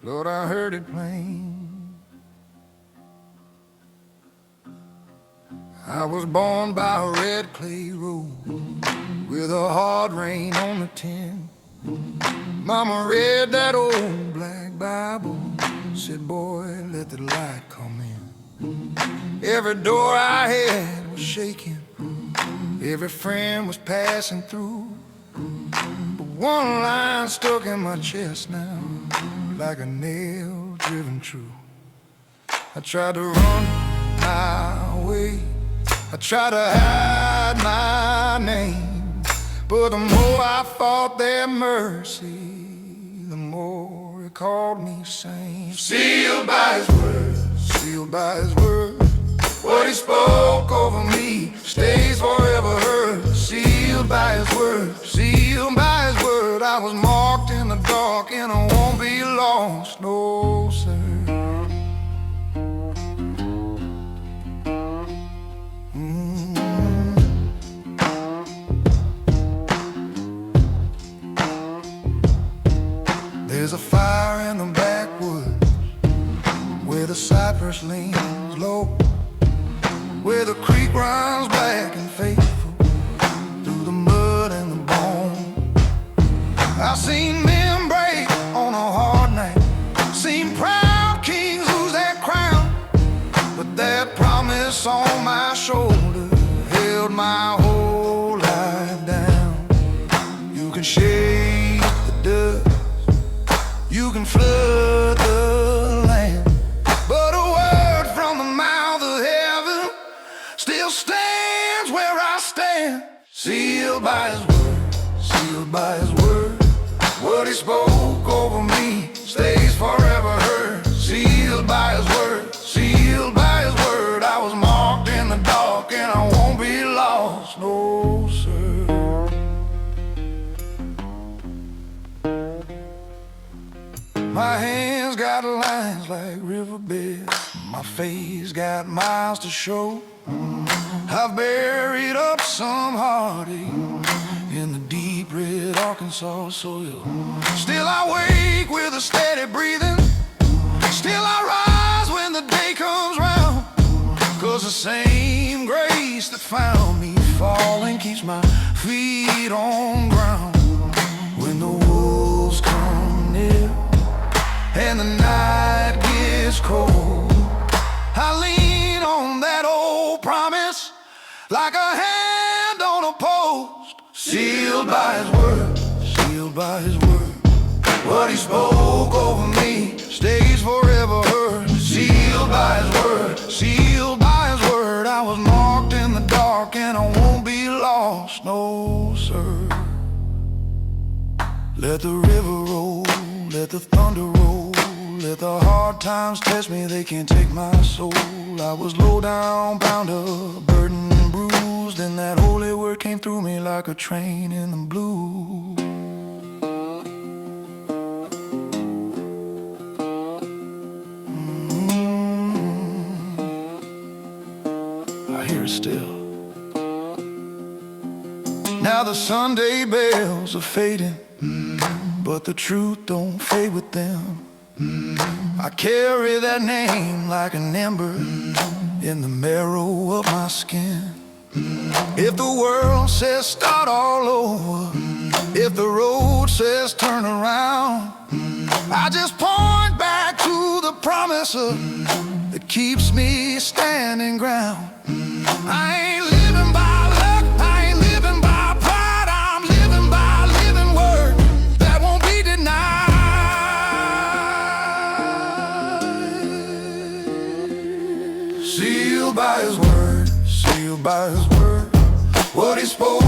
Lord, I heard it plain. I was born by a red clay road with a hard rain on the tin. Mama read that old black Bible, said, boy, let the light come in. Every door I had was shaking, every friend was passing through, but one line stuck in my chest now, like a nail driven true. I tried to run my way, I tried to hide my name, but the more I fought their mercy, the more it called me sane. Sealed by His word, sealed by His word. What He spoke over me stays forever heard. Sealed by His word, sealed by His word. I was marked in the dark and I won't be lost, no sir. There's a fire in the backwoods where the cypress leans low, where the creek runs black and faithful through the mud and the bone. I've seen men break on a hard night, seen proud kings lose their crown, but that promise on my shoulder held my whole life down. You can shake the dust, you can flood the land, but a word from the mouth of heaven still stands where I stand. Sealed by His word, sealed by His word. What He spoke over me stays forever heard. Sealed by His word, sealed by His word. I was marked in the dark and I won't be lost, no sir. My hands got lines like riverbeds, my face got miles to show. I've buried up some heartache in the deep red Arkansas soil. Still I wake with a steady breathing, still I rise when the day comes round, 'cause the same grace that found me falling keeps my feet on ground. When the wolves come near and the night gets cold, I lean on that old promise like a hand on a post. Sealed by His word, sealed by His word. What He spoke over me stays forever heard. Sealed by His word, sealed by His word. I was marked in the dark and I won't be lost, no sir. Let the river roll, let the thunder roll, let the hard times test me, they can't take my soul. I was low down, bound up, burdened and bruised, and that holy word came through me like a train in the blue. I hear it still. Now the Sunday bells are fading, but the truth don't fade with them. I carry that name like an ember in the marrow of my skin. If the world says start all over, if the road says turn around, I just point back to the promise that keeps me standing ground. I ain't living by luck, I ain't living by pride, I'm living by a living word that won't be denied. Sealed by His word, sealed by His word. What He spoke